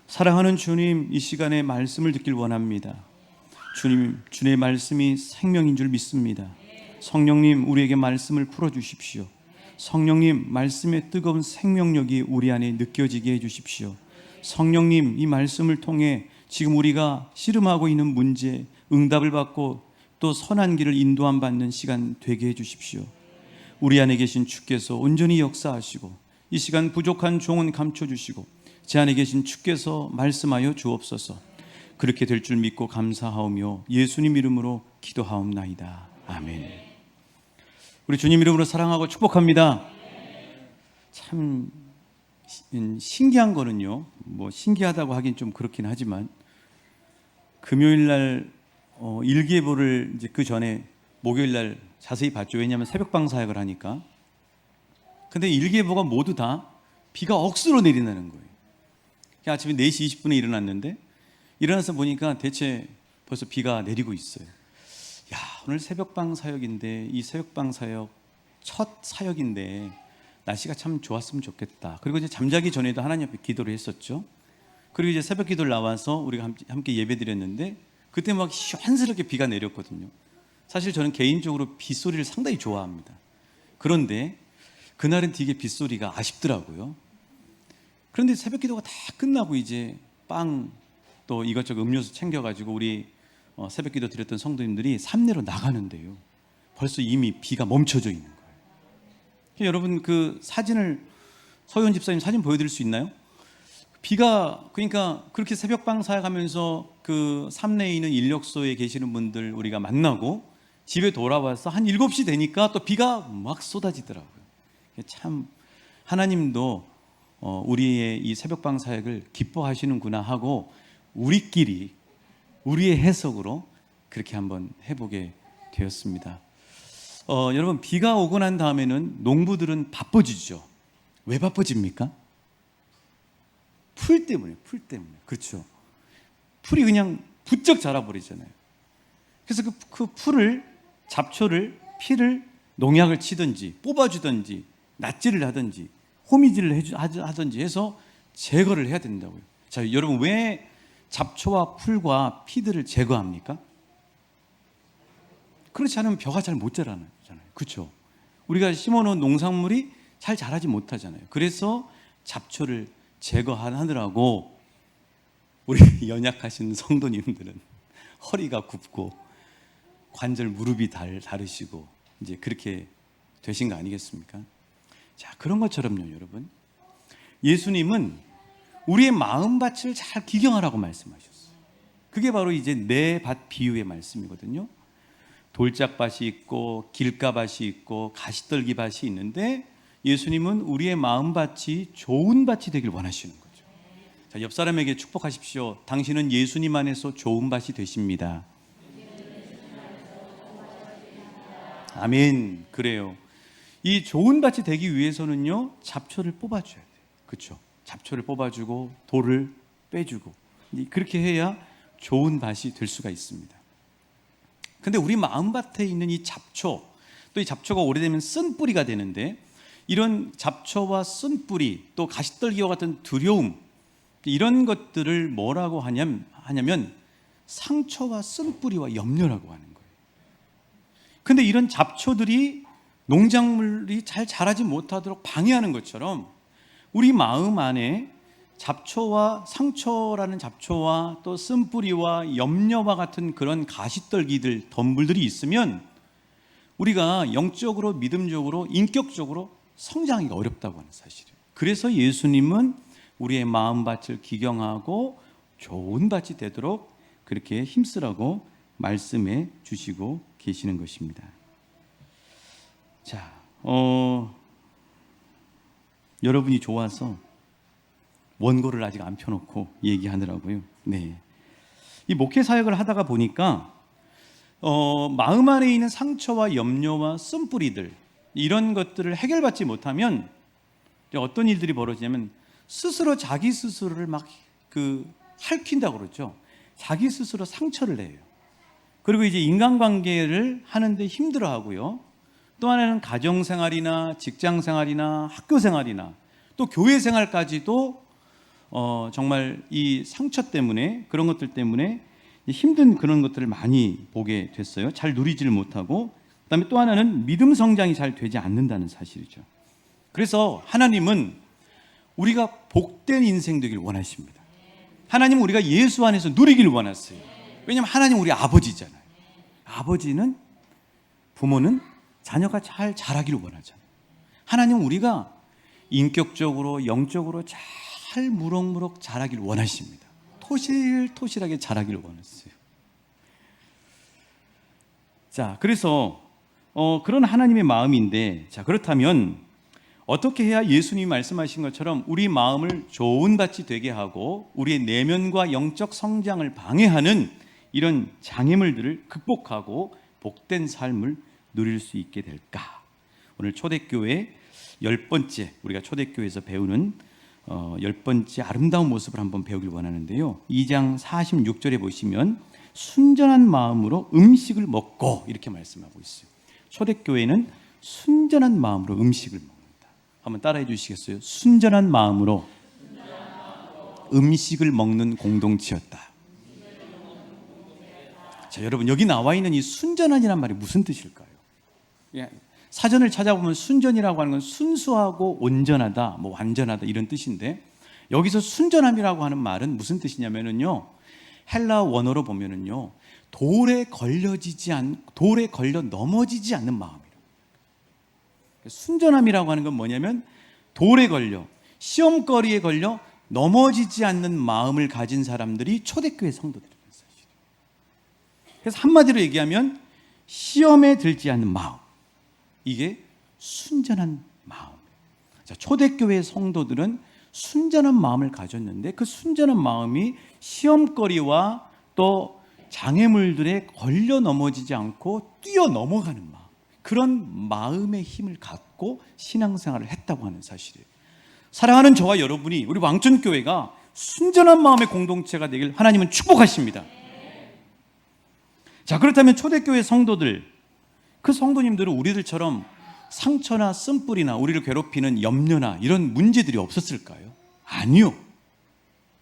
사랑하는 주님, 이 시간에 말씀을 듣길 원합니다. 주님, 주의 말씀이 생명인 줄 믿습니다. 성령님, 우리에게 말씀을 풀어주십시오. 성령님, 말씀의 뜨거운 생명력이 우리 안에 느껴지게 해주십시오. 성령님, 이 말씀을 통해 지금 우리가 씨름하고 있는 문제, 응답을 받고 또 선한 길을 인도함 받는 시간 되게 해주십시오. 우리 안에 계신 주께서 온전히 역사하시고 이 시간 부족한 종은 감춰주시고 제 안에 계신 주께서 말씀하여 주옵소서. 그렇게 될 줄 믿고 감사하오며 예수님 이름으로 기도하옵나이다. 아멘. 우리 주님 이름으로 사랑하고 축복합니다. 참 신기한 거는요, 뭐 신기하다고 하긴 좀 그렇긴 하지만 금요일 날 일기예보를 이제 그 전에 목요일 날 자세히 봤죠. 왜냐하면 새벽방 사역을 하니까. 근데 일기예보가 모두 다 비가 억수로 내린다는 거예요. 아침에 4시 20분에 일어났는데 일어나서 보니까 대체 벌써 비가 내리고 있어요. 야, 오늘 새벽방 사역인데 이 새벽방 사역 첫 사역인데 날씨가 참 좋았으면 좋겠다. 그리고 이제 잠자기 전에도 하나님 앞에 기도를 했었죠. 그리고 이제 새벽 기도를 나와서 우리가 함께 예배드렸는데 그때 막 시원스럽게 비가 내렸거든요. 사실 저는 개인적으로 빗소리를 상당히 좋아합니다. 그런데 그날은 되게 빗소리가 아쉽더라고요. 그런데 새벽 기도가 다 끝나고 이제 빵 또 이것저것 음료수 챙겨가지고 우리 새벽 기도 드렸던 성도님들이 삼내로 나가는데요, 벌써 이미 비가 멈춰져 있는 거예요. 여러분, 그 사진을 서현 집사님 사진 보여드릴 수 있나요? 비가, 그러니까 그렇게 새벽방 사역하면서 그 삼내에 있는 인력소에 계시는 분들 우리가 만나고 집에 돌아와서 한 7시 되니까 또 비가 막 쏟아지더라고요. 참 하나님도 우리의 이 새벽방 사역을 기뻐하시는구나 하고 우리끼리 우리의 해석으로 그렇게 한번 해보게 되었습니다. 여러분, 비가 오고 난 다음에는 농부들은 바빠지죠. 왜 바빠집니까? 풀 때문에. 그렇죠. 풀이 그냥 부쩍 자라버리잖아요. 그래서 그 풀을, 잡초를, 피를 농약을 치든지 뽑아주든지 낫지를 하든지 호미질을 하든지 해서 제거를 해야 된다고요. 자, 여러분, 왜 잡초와 풀과 피들을 제거합니까? 그렇지 않으면 벼가 잘 못 자라잖아요. 그렇죠? 우리가 심어놓은 농산물이 잘 자라지 못하잖아요. 그래서 잡초를 제거하느라고 우리 연약하신 성도님들은 허리가 굽고 관절, 무릎이 다르시고 이제 그렇게 되신 거 아니겠습니까? 자, 그런 것처럼요, 여러분, 예수님은 우리의 마음밭을 잘 기경하라고 말씀하셨어요. 그게 바로 이제 내 밭 비유의 말씀이거든요. 돌짝밭이 있고 길가밭이 있고 가시떨기 밭이 있는데 예수님은 우리의 마음밭이 좋은 밭이 되길 원하시는 거죠. 자, 옆 사람에게 축복하십시오. 당신은 예수님 안에서 좋은 밭이 되십니다. 아멘. 그래요. 이 좋은 밭이 되기 위해서는요, 잡초를 뽑아줘야 돼요. 그렇죠? 잡초를 뽑아주고 돌을 빼주고 그렇게 해야 좋은 밭이 될 수가 있습니다. 근데 우리 마음밭에 있는 이 잡초, 또 이 잡초가 오래되면 쓴뿌리가 되는데 이런 잡초와 쓴뿌리, 또 가시떨기와 같은 두려움, 이런 것들을 뭐라고 하냐면 상처와 쓴뿌리와 염려라고 하는 거예요. 근데 이런 잡초들이 농작물이 잘 자라지 못하도록 방해하는 것처럼 우리 마음 안에 잡초와 상처라는 잡초와 또 쓴뿌리와 염려와 같은 그런 가시떨기들, 덤불들이 있으면 우리가 영적으로, 믿음적으로, 인격적으로 성장하기가 어렵다고 하는 사실이에요. 그래서 예수님은 우리의 마음밭을 기경하고 좋은 밭이 되도록 그렇게 힘쓰라고 말씀해 주시고 계시는 것입니다. 자, 여러분이 좋아서 원고를 아직 안 펴놓고 얘기하느라고요. 네. 이 목회 사역을 하다가 보니까 마음 안에 있는 상처와 염려와 쓴뿌리들, 이런 것들을 해결받지 못하면 어떤 일들이 벌어지냐면 스스로 자기 스스로를 막 핥힌다고 그러죠. 자기 스스로 상처를 내요. 그리고 이제 인간관계를 하는데 힘들어하고요. 또 하나는 가정생활이나 직장생활이나 학교생활이나 또 교회생활까지도 정말 이 상처 때문에 그런 것들 때문에 힘든 그런 것들을 많이 보게 됐어요. 잘 누리지를 못하고, 그다음에 또 하나는 믿음 성장이 잘 되지 않는다는 사실이죠. 그래서 하나님은 우리가 복된 인생 되길 원하십니다. 하나님은 우리가 예수 안에서 누리길 원하세요. 왜냐하면 하나님 우리 아버지잖아요. 아버지는, 부모는 자녀가 잘 자라기를 원하잖아요. 하나님은 우리가 인격적으로 영적으로 잘 무럭무럭 자라기를 원하십니다. 토실토실하게 자라기를 원했어요. 자, 그래서 그런 하나님의 마음인데, 자, 그렇다면 어떻게 해야 예수님이 말씀하신 것처럼 우리 마음을 좋은 밭이 되게 하고 우리의 내면과 영적 성장을 방해하는 이런 장애물들을 극복하고 복된 삶을 누릴 수 있게 될까? 오늘 초대교회 10번째, 우리가 초대교회에서 배우는 10번째 아름다운 모습을 한번 배우길 원하는데요. 2장 46절에 보시면 순전한 마음으로 음식을 먹고 이렇게 말씀하고 있어요. 초대교회는 순전한 마음으로 음식을 먹는다. 한번 따라해 주시겠어요? 순전한 마음으로 음식을 먹는 공동체였다. 자, 여러분, 여기 나와 있는 이 순전한이란 말이 무슨 뜻일까요? 사전을 찾아보면 순전이라고 하는 건 순수하고 온전하다, 뭐 완전하다 이런 뜻인데, 여기서 순전함이라고 하는 말은 무슨 뜻이냐면요, 헬라 원어로 보면은요, 돌에 걸려 넘어지지 않는 마음이에요. 순전함이라고 하는 건 뭐냐면 돌에 걸려, 시험거리에 걸려 넘어지지 않는 마음을 가진 사람들이 초대교회 성도들이라는 사실이에요. 그래서 한마디로 얘기하면 시험에 들지 않는 마음, 이게 순전한 마음. 자, 초대교회 성도들은 순전한 마음을 가졌는데 그 순전한 마음이 시험거리와 또 장애물들에 걸려 넘어지지 않고 뛰어 넘어가는 마음, 그런 마음의 힘을 갖고 신앙생활을 했다고 하는 사실이에요. 사랑하는 저와 여러분이, 우리 왕천교회가 순전한 마음의 공동체가 되길 하나님은 축복하십니다. 자, 그렇다면 초대교회 성도들, 그 성도님들은 우리들처럼 상처나 쓴뿌리나 우리를 괴롭히는 염려나 이런 문제들이 없었을까요? 아니요.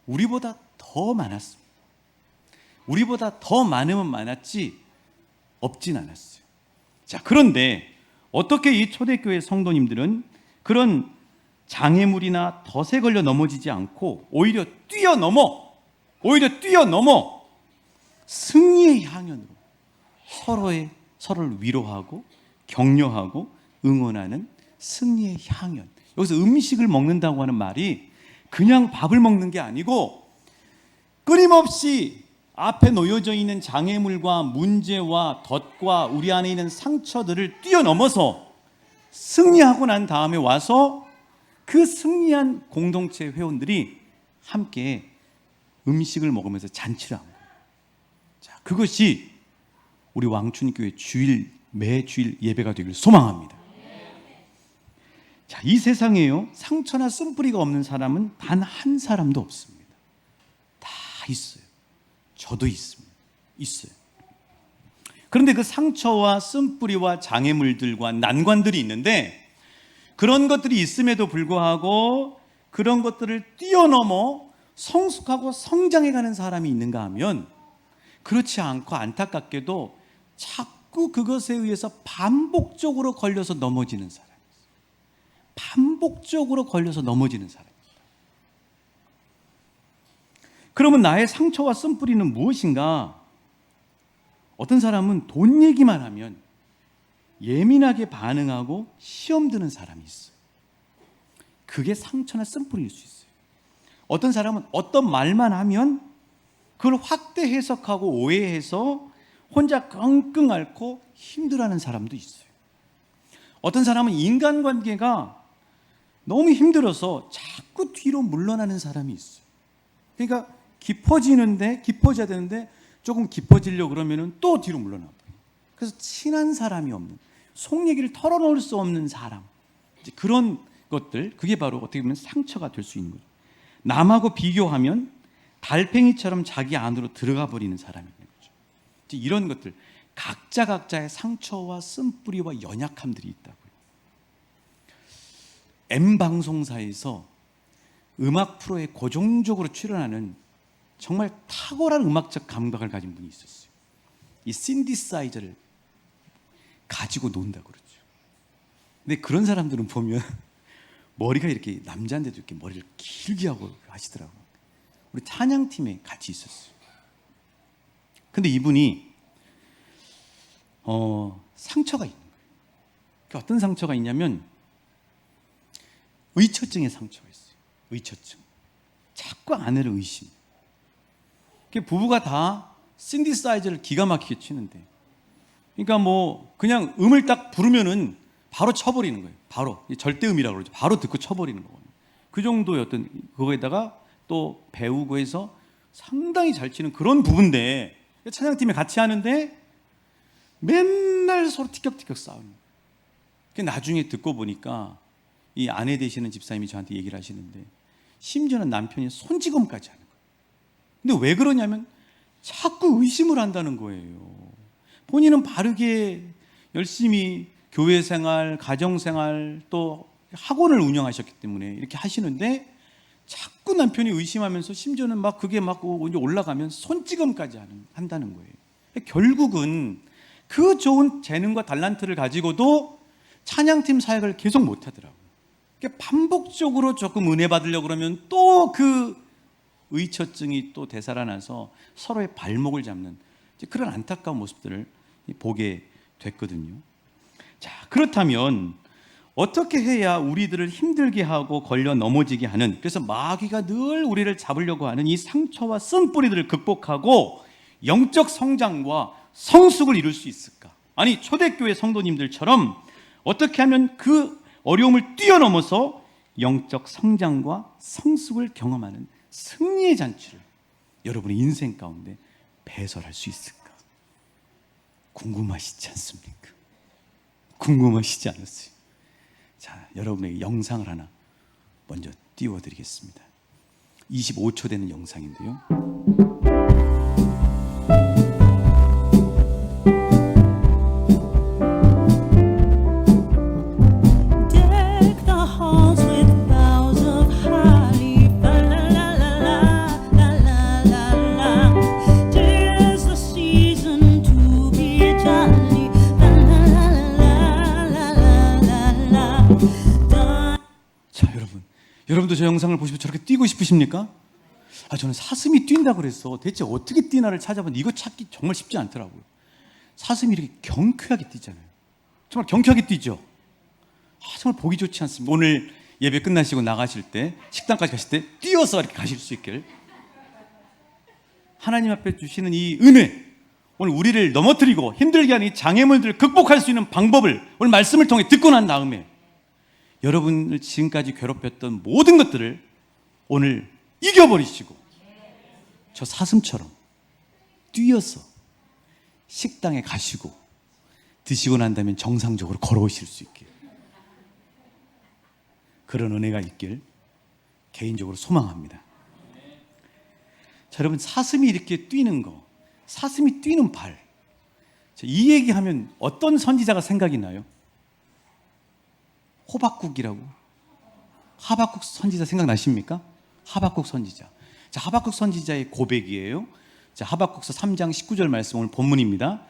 우리보다 더 많았습니다. 우리보다 더 많으면 많았지 없진 않았어요. 자, 그런데 어떻게 이 초대교회 성도님들은 그런 장애물이나 덫에 걸려 넘어지지 않고 오히려 뛰어넘어 승리의 향연으로 서로를 위로하고 격려하고 응원하는 승리의 향연. 여기서 음식을 먹는다고 하는 말이 그냥 밥을 먹는 게 아니고 끊임없이 앞에 놓여져 있는 장애물과 문제와 덫과 우리 안에 있는 상처들을 뛰어넘어서 승리하고 난 다음에 와서 그 승리한 공동체 회원들이 함께 음식을 먹으면서 잔치를 한 거예요. 자, 그것이 우리 왕춘교회 매주일 예배가 되길 소망합니다. 자, 이 세상에요, 상처나 쓴뿌리가 없는 사람은 단 한 사람도 없습니다. 다 있어요. 저도 있어요. 그런데 그 상처와 쓴뿌리와 장애물들과 난관들이 있는데, 그런 것들이 있음에도 불구하고 그런 것들을 뛰어넘어 성숙하고 성장해가는 사람이 있는가 하면, 그렇지 않고 안타깝게도 자꾸 그것에 의해서 반복적으로 걸려서 넘어지는 사람, 반복적으로 걸려서 넘어지는 사람입니다. 그러면 나의 상처와 쓴뿌리는 무엇인가? 어떤 사람은 돈 얘기만 하면 예민하게 반응하고 시험 드는 사람이 있어요. 그게 상처나 쓴뿌리일 수 있어요. 어떤 사람은 어떤 말만 하면 그걸 확대 해석하고 오해해서 혼자 끙끙 앓고 힘들어하는 사람도 있어요. 어떤 사람은 인간관계가 너무 힘들어서 자꾸 뒤로 물러나는 사람이 있어요. 그러니까 깊어져야 되는데 조금 깊어지려고 그러면 또 뒤로 물러나고, 그래서 친한 사람이 없는, 속 얘기를 털어놓을 수 없는 사람, 이제 그런 것들, 그게 바로 어떻게 보면 상처가 될 수 있는 거죠. 남하고 비교하면 달팽이처럼 자기 안으로 들어가 버리는 사람이 있는 거죠. 이제 이런 것들, 각자의 상처와 쓴뿌리와 연약함들이 있다고요. M방송사에서 음악 프로에 고정적으로 출연하는 정말 탁월한 음악적 감각을 가진 분이 있었어요. 이 신디사이저를 가지고 논다고 그러죠. 근데 그런 사람들은 보면 머리가 이렇게 남자인데도 이렇게 머리를 길게 하고 하시더라고요. 우리 찬양팀에 같이 있었어요. 근데 이분이 상처가 있는 거예요. 어떤 상처가 있냐면 의처증의 상처가 있어요. 의처증. 자꾸 아내를 의심. 부부가 다 신디사이저를 기가 막히게 치는데, 그러니까 뭐 그냥 음을 딱 부르면은 바로 쳐버리는 거예요. 바로 절대음이라고 그러죠. 바로 듣고 쳐버리는 거거든요. 그 정도의 어떤 그거에다가 또 배우고 해서 상당히 잘 치는 그런 부부인데, 찬양팀에 같이 하는데 맨날 서로 티격태격 싸우는 거예요. 나중에 듣고 보니까 이 아내 되시는 집사님이 저한테 얘기를 하시는데, 심지어는 남편이 손찌검까지 하는 거예요. 근데 왜 그러냐면 자꾸 의심을 한다는 거예요. 본인은 바르게 열심히 교회 생활, 가정 생활, 또 학원을 운영하셨기 때문에 이렇게 하시는데 자꾸 남편이 의심하면서 심지어는 막 그게 막 올라가면 손찌검까지 한다는 거예요. 결국은 그 좋은 재능과 달란트를 가지고도 찬양팀 사역을 계속 못 하더라고요. 반복적으로 조금 은혜 받으려고 그러면 또 그 의처증이 또 되살아나서 서로의 발목을 잡는 그런 안타까운 모습들을 보게 됐거든요. 자, 그렇다면 어떻게 해야 우리들을 힘들게 하고 걸려 넘어지게 하는, 그래서 마귀가 늘 우리를 잡으려고 하는 이 상처와 쓴뿌리들을 극복하고 영적 성장과 성숙을 이룰 수 있을까? 아니, 초대교회 성도님들처럼 어떻게 하면 그 어려움을 뛰어넘어서 영적 성장과 성숙을 경험하는 승리의 잔치를 여러분의 인생 가운데 배설할 수 있을까? 궁금하시지 않습니까? 궁금하시지 않았어요? 자, 여러분에게 영상을 하나 먼저 띄워드리겠습니다. 25초 되는 영상인데요. 여러분도 저 영상을 보시면 저렇게 뛰고 싶으십니까? 저는 사슴이 뛴다고 그래서 대체 어떻게 뛰나를 찾아봤는데 이거 찾기 정말 쉽지 않더라고요. 사슴이 이렇게 경쾌하게 뛰잖아요. 정말 경쾌하게 뛰죠. 정말 보기 좋지 않습니까? 오늘 예배 끝나시고 나가실 때, 식당까지 가실 때 뛰어서 이렇게 가실 수 있길. 하나님 앞에 주시는 이 은혜, 오늘 우리를 넘어뜨리고 힘들게 하는 이 장애물들을 극복할 수 있는 방법을 오늘 말씀을 통해 듣고 난 다음에 여러분을 지금까지 괴롭혔던 모든 것들을 오늘 이겨버리시고 저 사슴처럼 뛰어서 식당에 가시고 드시고 난 다음에 정상적으로 걸어오실 수 있게, 그런 은혜가 있길 개인적으로 소망합니다. 자, 여러분, 사슴이 이렇게 뛰는 거, 사슴이 뛰는 발, 이 얘기하면 어떤 선지자가 생각이 나요? 호박국이라고. 하박국 선지자 생각나십니까? 하박국 선지자. 자, 하박국 선지자의 고백이에요. 자, 하박국서 3장 19절 말씀 오늘 본문입니다.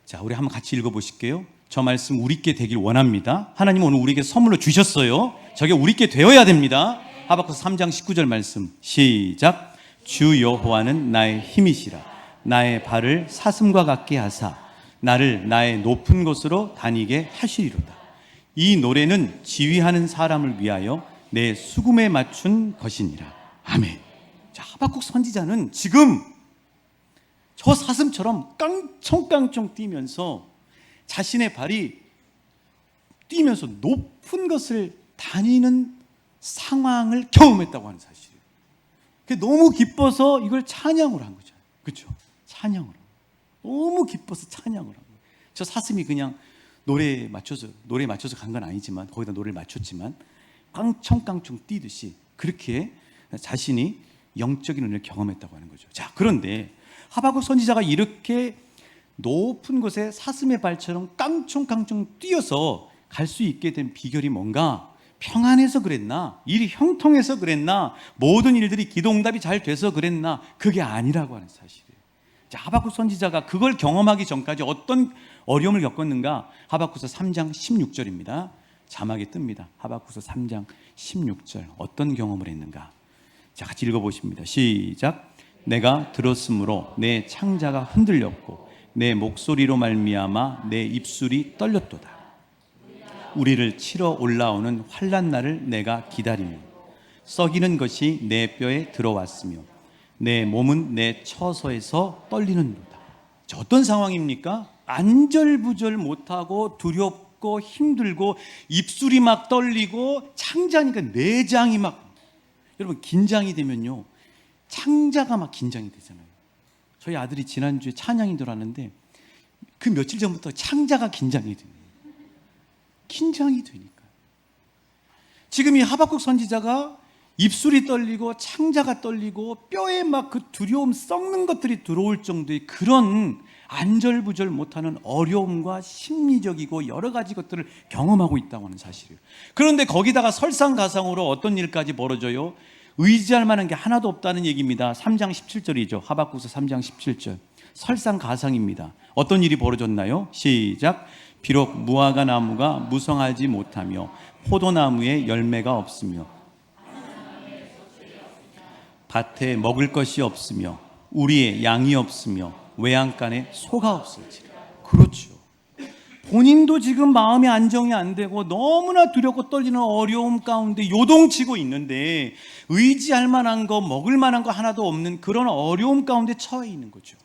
자, 우리 한번 같이 읽어보실게요. 저 말씀 우리께 되길 원합니다. 하나님 오늘 우리에게 선물로 주셨어요. 저게 우리께 되어야 됩니다. 하박국서 3장 19절 말씀 시작. 주 여호와는 나의 힘이시라. 나의 발을 사슴과 같게 하사 나를 나의 높은 곳으로 다니게 하시리로다. 이 노래는 지휘하는 사람을 위하여 내 수금에 맞춘 것이니라. 아멘. 자, 하박국 선지자는 지금 저 사슴처럼 깡총깡총 뛰면서 자신의 발이 뛰면서 높은 것을 다니는 상황을 경험했다고 하는 사실이에요. 너무 기뻐서 이걸 찬양을 한 거죠. 그렇죠? 찬양을. 너무 기뻐서 찬양을 한 거예요. 저 사슴이 그냥 노래에 맞춰서 간 건 아니지만, 거기다 노래를 맞췄지만 깡총깡총 뛰듯이 그렇게 자신이 영적인 은혜를 경험했다고 하는 거죠. 자, 그런데 하박국 선지자가 이렇게 높은 곳에 사슴의 발처럼 깡총깡총 뛰어서 갈 수 있게 된 비결이 뭔가? 평안해서 그랬나? 일이 형통해서 그랬나? 모든 일들이 기도응답이 잘 돼서 그랬나? 그게 아니라고 하는 사실이에요. 자, 하박국 선지자가 그걸 경험하기 전까지 어떤 어려움을 겪었는가? 하박국서 3장 16절입니다. 자막에 뜹니다. 하박국서 3장 16절. 어떤 경험을 했는가? 자, 같이 읽어보십니다. 시작. 내가 들었으므로 내 창자가 흔들렸고 내 목소리로 말미암아 내 입술이 떨렸도다. 우리를 치러 올라오는 환난 날을 내가 기다리며 썩이는 것이 내 뼈에 들어왔으며 내 몸은 내 처소에서 떨리는도다. 자, 어떤 상황입니까? 안절부절 못하고 두렵고 힘들고 입술이 막 떨리고 창자니까 내장이 막, 여러분 긴장이 되면요 창자가 막 긴장이 되잖아요. 저희 아들이 지난주에 찬양이 들어왔는데 그 며칠 전부터 창자가 긴장이 돼요. 긴장이 되니까. 지금 이 하박국 선지자가 입술이 떨리고 창자가 떨리고 뼈에 막 그 두려움 썩는 것들이 들어올 정도의 그런 안절부절 못하는 어려움과 심리적이고 여러 가지 것들을 경험하고 있다고 하는 사실이에요. 그런데 거기다가 설상가상으로 어떤 일까지 벌어져요? 의지할 만한 게 하나도 없다는 얘기입니다. 3장 17절이죠. 하박국서 3장 17절. 설상가상입니다. 어떤 일이 벌어졌나요? 시작. 비록 무화과 나무가 무성하지 못하며 포도나무에 열매가 없으며 밭에 먹을 것이 없으며 우리의 양이 없으며 외양간에 소가 없을지라. 그렇죠. 본인도 지금 마음의 안정이 안 되고 너무나 두렵고 떨리는 어려움 가운데 요동치고 있는데 의지할 만한 거 먹을 만한 거 하나도 없는 그런 어려움 가운데 처해 있는 거죠.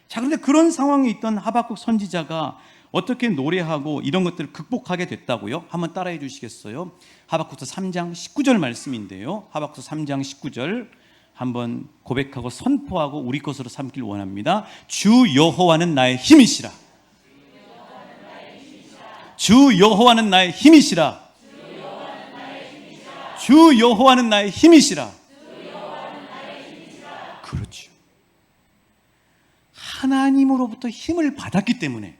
자, 그런데 그런 상황에 있던 하박국 선지자가 어떻게 노래하고 이런 것들을 극복하게 됐다고요? 한번 따라해 주시겠어요? 하박국서 3장 19절 말씀인데요. 하박국서 3장 19절 한번 고백하고 선포하고 우리 것으로 삼길 원합니다. 주 여호와는 나의 힘이시라. 주 여호와는 나의 힘이시라. 주 여호와는 나의 힘이시라. 그렇죠. 하나님으로부터 힘을 받았기 때문에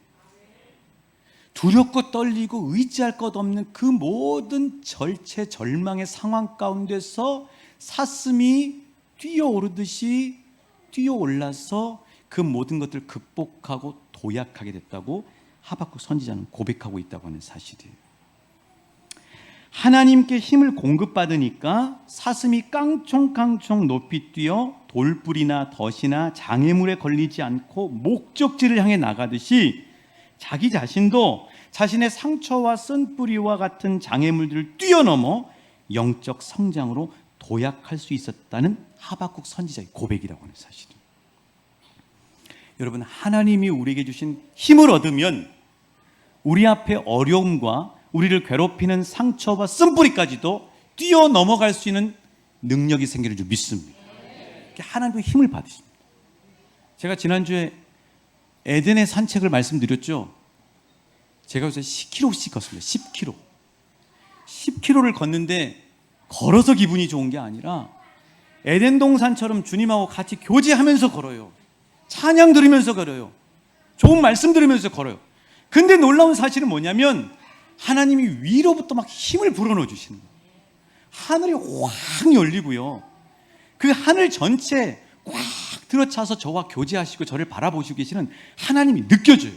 두렵고 떨리고 의지할 것 없는 그 모든 절체절망의 상황 가운데서 사슴이 뛰어오르듯이 뛰어올라서 그 모든 것들을 극복하고 도약하게 됐다고 하박국 선지자는 고백하고 있다고 하는 사실이에요. 하나님께 힘을 공급받으니까 사슴이 깡총깡총 높이 뛰어 돌불이나 덫이나 장애물에 걸리지 않고 목적지를 향해 나가듯이 자기 자신도 자신의 상처와 쓴뿌리와 같은 장애물들을 뛰어넘어 영적 성장으로 도약할 수 있었다는 하박국 선지자의 고백이라고 하는 사실입니다. 여러분, 하나님이 우리에게 주신 힘을 얻으면 우리 앞에 어려움과 우리를 괴롭히는 상처와 쓴뿌리까지도 뛰어넘어갈 수 있는 능력이 생기는 줄 믿습니다. 하나님의 힘을 받으십니다. 제가 지난주에 에덴의 산책을 말씀드렸죠. 제가 요새 10km씩 걷습니다. 10km. 10km를 걷는데 걸어서 기분이 좋은 게 아니라 에덴 동산처럼 주님하고 같이 교제하면서 걸어요. 찬양 들으면서 걸어요. 좋은 말씀 들으면서 걸어요. 근데 놀라운 사실은 뭐냐면 하나님이 위로부터 막 힘을 불어넣어 주시는 거예요. 하늘이 확 열리고요. 그 하늘 전체 꽉 들어차서 저와 교제하시고 저를 바라보시고 계시는 하나님이 느껴져요.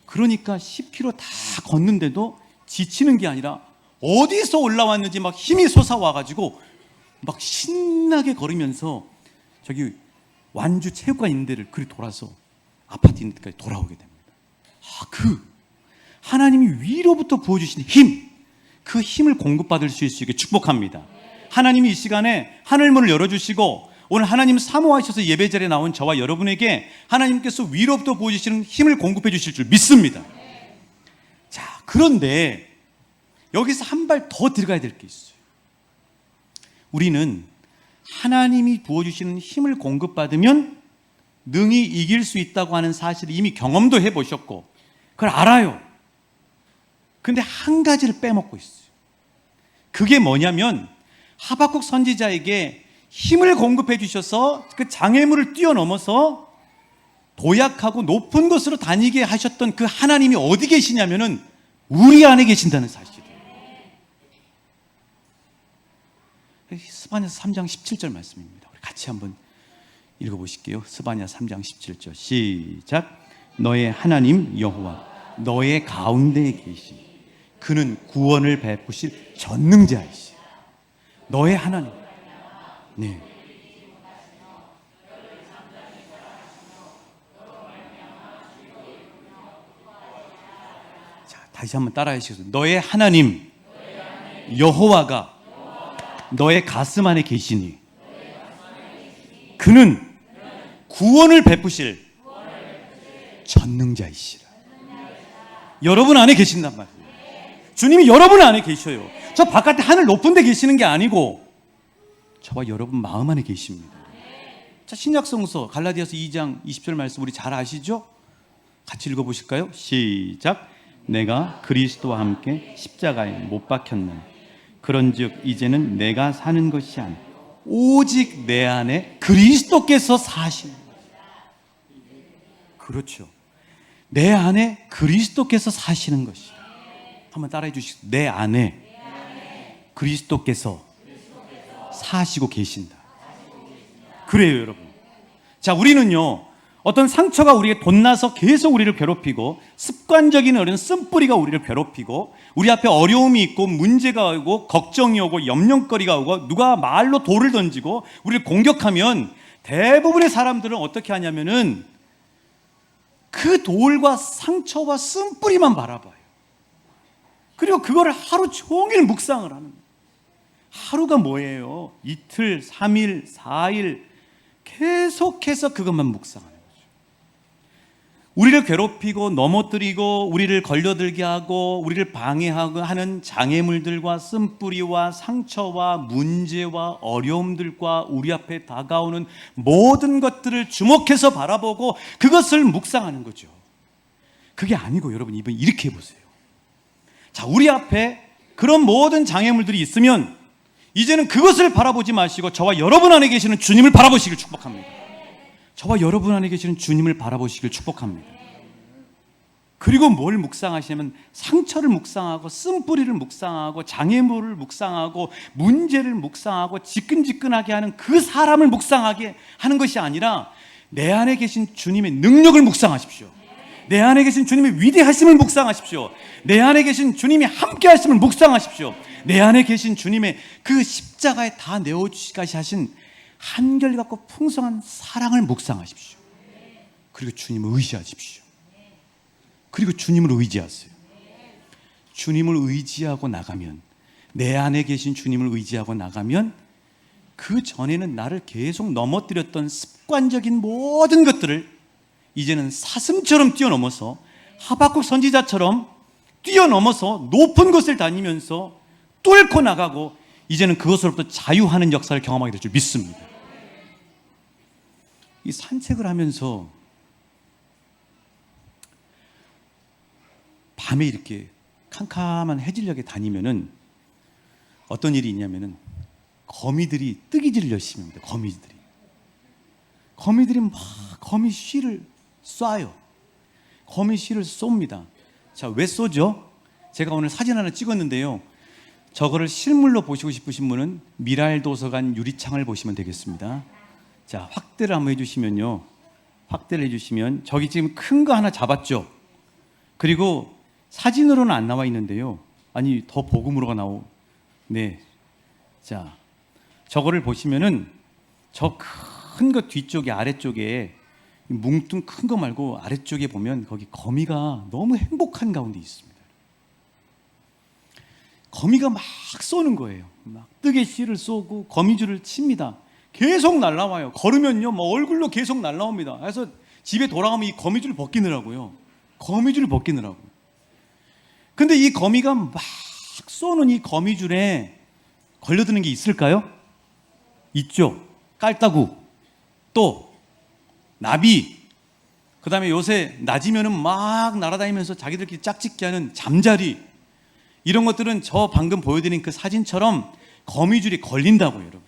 그러니까 10km 다 걷는데도 지치는 게 아니라 어디서 올라왔는지 막 힘이 솟아와가지고 막 신나게 걸으면서 저기 완주 체육관 있는 데를 그리 돌아서 아파트 있는 데까지 돌아오게 됩니다. 그 하나님이 위로부터 부어주신 힘, 그 힘을 공급받을 수 있게 축복합니다. 하나님이 이 시간에 하늘문을 열어주시고 오늘 하나님 사모하셔서 예배 자리에 나온 저와 여러분에게 하나님께서 위로부터 부어주시는 힘을 공급해 주실 줄 믿습니다. 자, 그런데 여기서 한 발 더 들어가야 될 게 있어요. 우리는 하나님이 부어주시는 힘을 공급받으면 능히 이길 수 있다고 하는 사실을 이미 경험도 해보셨고 그걸 알아요. 근데 한 가지를 빼먹고 있어요. 그게 뭐냐면 하박국 선지자에게 힘을 공급해 주셔서 그 장애물을 뛰어넘어서 도약하고 높은 곳으로 다니게 하셨던 그 하나님이 어디 계시냐면은 우리 안에 계신다는 사실이에요. 스바냐서 3장 17절 말씀입니다. 우리 같이 한번 읽어보실게요. 스바냐 3장 17절 시작. 너의 하나님 여호와 너의 가운데에 계시니 그는 구원을 베푸실 전능자이시라. 너의 하나님. 네. 자, 다시 한번 따라해 주세요. 너의 하나님 여호와가 너의 가슴 안에 계시니 그는 구원을 베푸실 전능자이시라. 여러분 안에 계신단 말이에요. 주님이 여러분 안에 계셔요. 저 바깥에 하늘 높은 데 계시는 게 아니고 저와 여러분 마음 안에 계십니다. 자, 신약성서 갈라디아서 2장 20절 말씀 우리 잘 아시죠? 같이 읽어보실까요? 시작. 내가 그리스도와 함께 십자가에 못 박혔나니 그런즉 이제는 내가 사는 것이 아니라 오직 내 안에 그리스도께서 사시는 것이다. 그렇죠. 내 안에 그리스도께서 사시는 것이다. 한번 따라해 주시죠. 내 안에 그리스도께서 사시고 계신다. 그래요, 여러분. 자, 우리는요, 어떤 상처가 우리에게 돋나서 계속 우리를 괴롭히고 습관적인 어린 쓴뿌리가 우리를 괴롭히고 우리 앞에 어려움이 있고 문제가 오고 걱정이 오고 염려거리가 오고 누가 말로 돌을 던지고 우리를 공격하면 대부분의 사람들은 어떻게 하냐면은 그 돌과 상처와 쓴뿌리만 바라봐요. 그리고 그거를 하루 종일 묵상을 하는 거예요. 하루가 뭐예요? 이틀, 3일, 4일 계속해서 그것만 묵상하는 거예요. 우리를 괴롭히고 넘어뜨리고 우리를 걸려들게 하고 우리를 방해하고 하는 장애물들과 쓴뿌리와 상처와 문제와 어려움들과 우리 앞에 다가오는 모든 것들을 주목해서 바라보고 그것을 묵상하는 거죠. 그게 아니고 여러분 이번 이렇게 해보세요. 자, 우리 앞에 그런 모든 장애물들이 있으면 이제는 그것을 바라보지 마시고 저와 여러분 안에 계시는 주님을 바라보시길 축복합니다. 저와 여러분 안에 계시는 주님을 바라보시길 축복합니다. 그리고 뭘 묵상하시냐면 상처를 묵상하고 쓴뿌리를 묵상하고 장애물을 묵상하고 문제를 묵상하고 지끈지끈하게 하는 그 사람을 묵상하게 하는 것이 아니라 내 안에 계신 주님의 능력을 묵상하십시오. 내 안에 계신 주님의 위대하심을 묵상하십시오. 내 안에 계신 주님이 함께 하심을 묵상하십시오. 내 안에 계신 주님의 그 십자가에 다 내어주시까지 하신 한결같고 풍성한 사랑을 묵상하십시오. 그리고 주님을 의지하십시오. 그리고 주님을 의지하세요. 주님을 의지하고 나가면, 내 안에 계신 주님을 의지하고 나가면 그 전에는 나를 계속 넘어뜨렸던 습관적인 모든 것들을 이제는 사슴처럼 뛰어넘어서 하박국 선지자처럼 뛰어넘어서 높은 곳을 다니면서 뚫고 나가고 이제는 그것으로부터 자유하는 역사를 경험하게 될 줄 믿습니다. 이 산책을 하면서 밤에 이렇게 캄캄한 해질녘에 다니면은 어떤 일이 있냐면은 거미들이 뜨기질을 열심히 합니다. 거미들이 막 거미 씨를 쏴요. 거미 씨를 쏩니다. 자, 왜 쏘죠? 제가 오늘 사진 하나 찍었는데요. 저거를 실물로 보시고 싶으신 분은 미랄도서관 유리창을 보시면 되겠습니다. 자, 확대를 한번 해주시면요. 확대를 해주시면 저기 지금 큰 거 하나 잡았죠? 그리고 사진으로는 안 나와 있는데요. 아니, 더 복음으로가 네. 자, 저거를 보시면은 저 큰 거 뒤쪽에 아래쪽에 뭉뚱 큰 거 말고 아래쪽에 보면 거기 거미가 너무 행복한 가운데 있습니다. 거미가 막 쏘는 거예요. 막 뜨개 씨를 쏘고 거미줄을 칩니다. 계속 날라와요. 걸으면요, 뭐 얼굴로 계속 날라옵니다. 그래서 집에 돌아가면 이 거미줄을 벗기느라고요. 근데 이 거미가 막 쏘는 이 거미줄에 걸려드는 게 있을까요? 있죠. 깔따구, 또 나비, 그 다음에 요새 낮이면은 막 날아다니면서 자기들끼리 짝짓기 하는 잠자리, 이런 것들은 저 방금 보여드린 그 사진처럼 거미줄이 걸린다고요, 여러분.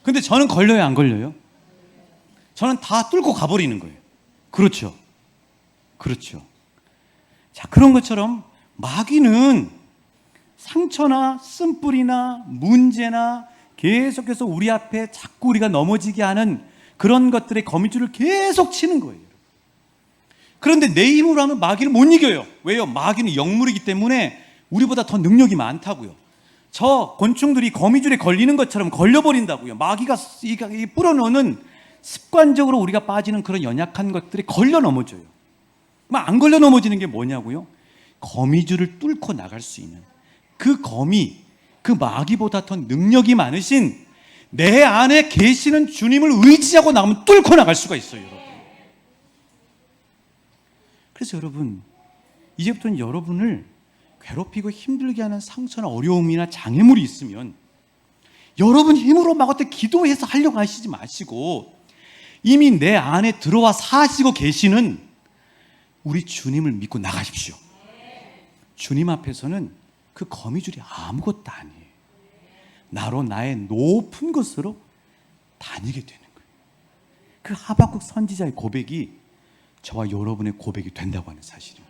근데 저는 걸려요, 안 걸려요? 저는 다 뚫고 가버리는 거예요. 그렇죠. 자, 그런 것처럼 마귀는 상처나 쓴뿌리나 문제나 계속해서 우리 앞에 자꾸 우리가 넘어지게 하는 그런 것들의 거미줄을 계속 치는 거예요. 그런데 내 힘으로 하면 마귀를 못 이겨요. 왜요? 마귀는 영물이기 때문에 우리보다 더 능력이 많다고요. 저 곤충들이 거미줄에 걸리는 것처럼 걸려버린다고요. 마귀가 뿌려놓는 습관적으로 우리가 빠지는 그런 연약한 것들에 걸려 넘어져요. 안 걸려 넘어지는 게 뭐냐고요? 거미줄을 뚫고 나갈 수 있는 그 거미, 그 마귀보다 더 능력이 많으신 내 안에 계시는 주님을 의지하고 나가면 뚫고 나갈 수가 있어요, 여러분. 그래서 여러분, 이제부터는 여러분을 괴롭히고 힘들게 하는 상처나 어려움이나 장애물이 있으면 여러분 힘으로 막 어떻게 기도해서 하려고 하시지 마시고 이미 내 안에 들어와 사시고 계시는 우리 주님을 믿고 나가십시오. 주님 앞에서는 그 거미줄이 아무것도 아니에요. 나로 나의 높은 곳으로 다니게 되는 거예요. 그 하박국 선지자의 고백이 저와 여러분의 고백이 된다고 하는 사실이에요.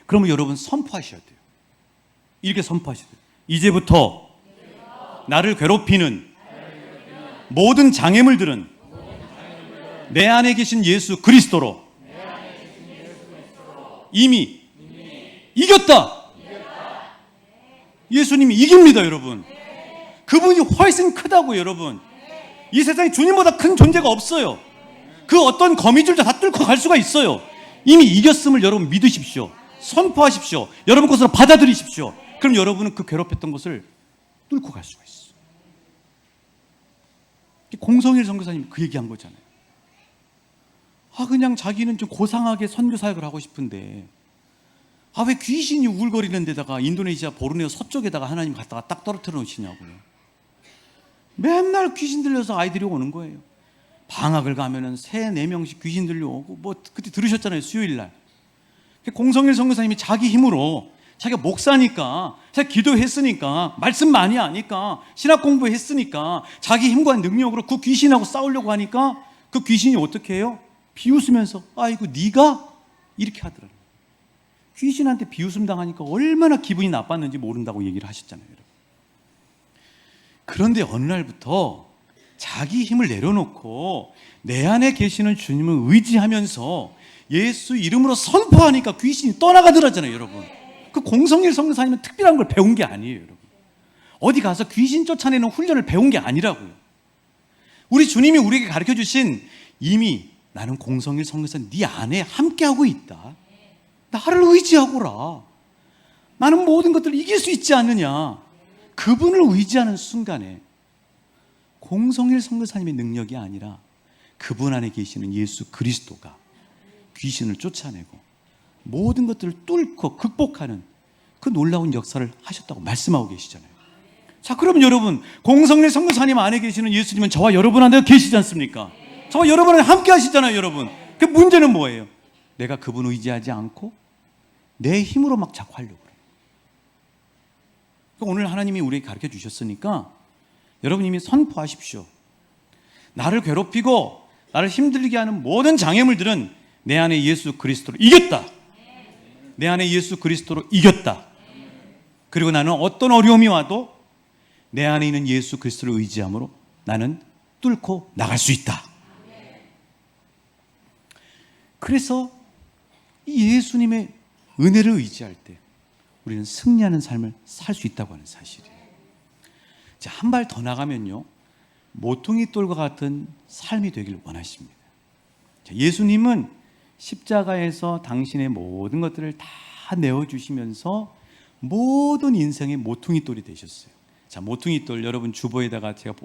그러면 여러분 선포하셔야 돼요. 이렇게 선포하셔야 돼요. 이제부터 나를 괴롭히는 모든 장애물들은 내 안에 계신 예수 그리스도로 이미 이겼다. 예수님이 이깁니다, 여러분. 그분이 훨씬 크다고요, 여러분. 이 세상에 주님보다 큰 존재가 없어요. 그 어떤 거미줄도 다 뚫고 갈 수가 있어요. 이미 이겼음을 여러분 믿으십시오. 선포하십시오. 여러분 것으로 받아들이십시오. 그럼 여러분은 그 괴롭혔던 것을 뚫고 갈 수가 있어요. 공성일 선교사님이 그 얘기한 거잖아요. 그냥 자기는 좀 고상하게 선교 사역을 하고 싶은데 왜 귀신이 우글거리는 데다가 인도네시아 보르네오 서쪽에다가 하나님 갖다가 딱 떨어뜨려 놓으시냐고요. 맨날 귀신 들려서 아이들이 오는 거예요. 방학을 가면은 3-4명씩 귀신 들려오고 그때 들으셨잖아요, 수요일날. 공성일 선교사님이 자기 힘으로 자기가 목사니까 자기가 기도했으니까 말씀 많이 아니까 신학 공부했으니까 자기 힘과 능력으로 그 귀신하고 싸우려고 하니까 그 귀신이 어떻게 해요? 비웃으면서 아이고 네가? 이렇게 하더라고요. 귀신한테 비웃음 당하니까 얼마나 기분이 나빴는지 모른다고 얘기를 하셨잖아요, 여러분. 그런데 어느 날부터 자기 힘을 내려놓고 내 안에 계시는 주님을 의지하면서 예수 이름으로 선포하니까 귀신이 떠나가더라잖아요, 여러분. 그 공성일 선교사님은 특별한 걸 배운 게 아니에요, 여러분. 어디 가서 귀신 쫓아내는 훈련을 배운 게 아니라고요. 우리 주님이 우리에게 가르쳐 주신 이미 나는 공성일 선교사 네 안에 함께하고 있다. 나를 의지하거라. 나는 모든 것들을 이길 수 있지 않느냐. 그분을 의지하는 순간에 공성일 선교사님의 능력이 아니라 그분 안에 계시는 예수 그리스도가 귀신을 쫓아내고 모든 것들을 뚫고 극복하는 그 놀라운 역사를 하셨다고 말씀하고 계시잖아요. 자, 그러면 여러분, 공성일 선교사님 안에 계시는 예수님은 저와 여러분 안에 계시지 않습니까? 저와 여러분 안에 함께 하시잖아요, 여러분. 그 문제는 뭐예요? 내가 그분 의지하지 않고 내 힘으로 막 자꾸 하려고 그래요. 오늘 하나님이 우리에게 가르쳐 주셨으니까 여러분 이미 선포하십시오. 나를 괴롭히고 나를 힘들게 하는 모든 장애물들은 내 안에 예수 그리스도로 이겼다. 내 안에 예수 그리스도로 이겼다. 그리고 나는 어떤 어려움이 와도 내 안에 있는 예수 그리스도를 의지함으로 나는 뚫고 나갈 수 있다. 그래서 이 예수님의 은혜를 의지할 때 우리는 승리하는 삶을 살 수 있다고 하는 사실이에요. 한 발 더 나가면요, 모퉁이 돌과 같은 삶이 되길 원하십니다. 예수님은 십자가에서 당신의 모든 것들을 다 내어주시면서 모든 인생의 모퉁이 돌이 되셨어요. 자, 모퉁이 돌 여러분 주보에다가 제가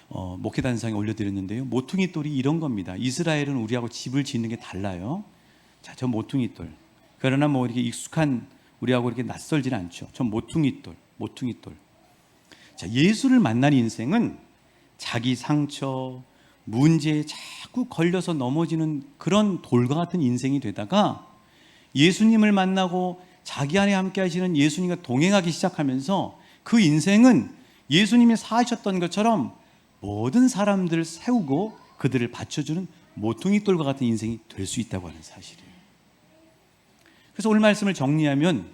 목회단상에 올려드렸는데요. 모퉁이 돌이 이런 겁니다. 이스라엘은 우리하고 집을 짓는 게 달라요. 자, 저 모퉁이 돌. 그러나 이렇게 익숙한 우리하고 이렇게 낯설지는 않죠. 저 모퉁이 돌. 자, 예수를 만난 인생은 자기 상처, 문제에 자꾸 걸려서 넘어지는 그런 돌과 같은 인생이 되다가 예수님을 만나고 자기 안에 함께 하시는 예수님과 동행하기 시작하면서 그 인생은 예수님이 사셨던 것처럼 모든 사람들을 세우고 그들을 받쳐주는 모퉁이 돌과 같은 인생이 될 수 있다고 하는 사실이에요. 그래서 오늘 말씀을 정리하면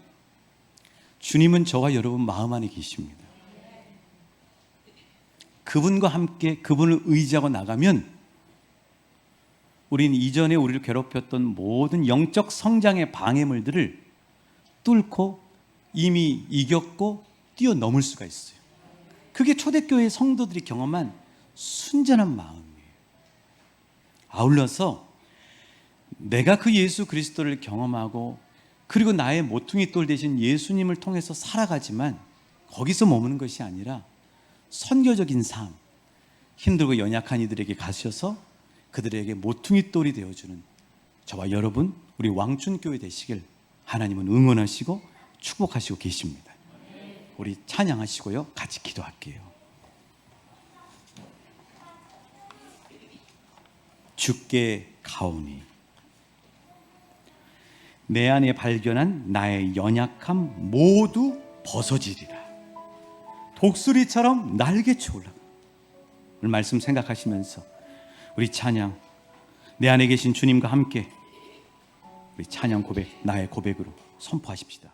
주님은 저와 여러분 마음 안에 계십니다. 그분과 함께 그분을 의지하고 나가면 우리는 이전에 우리를 괴롭혔던 모든 영적 성장의 방해물들을 뚫고 이미 이겼고 뛰어넘을 수가 있어요. 그게 초대교회 성도들이 경험한 순전한 마음이에요. 아울러서 내가 그 예수 그리스도를 경험하고 그리고 나의 모퉁이 돌 대신 예수님을 통해서 살아가지만 거기서 머무는 것이 아니라 선교적인 삶, 힘들고 연약한 이들에게 가셔서 그들에게 모퉁이 돌이 되어주는 저와 여러분, 우리 왕춘교회 되시길 하나님은 응원하시고 축복하시고 계십니다. 우리 찬양하시고요, 같이 기도할게요. 주께 가오니 내 안에 발견한 나의 연약함 모두 벗어지리라. 독수리처럼 날개쳐 올라가. 오늘 말씀 생각하시면서 우리 찬양, 내 안에 계신 주님과 함께 우리 찬양 고백, 나의 고백으로 선포하십시다.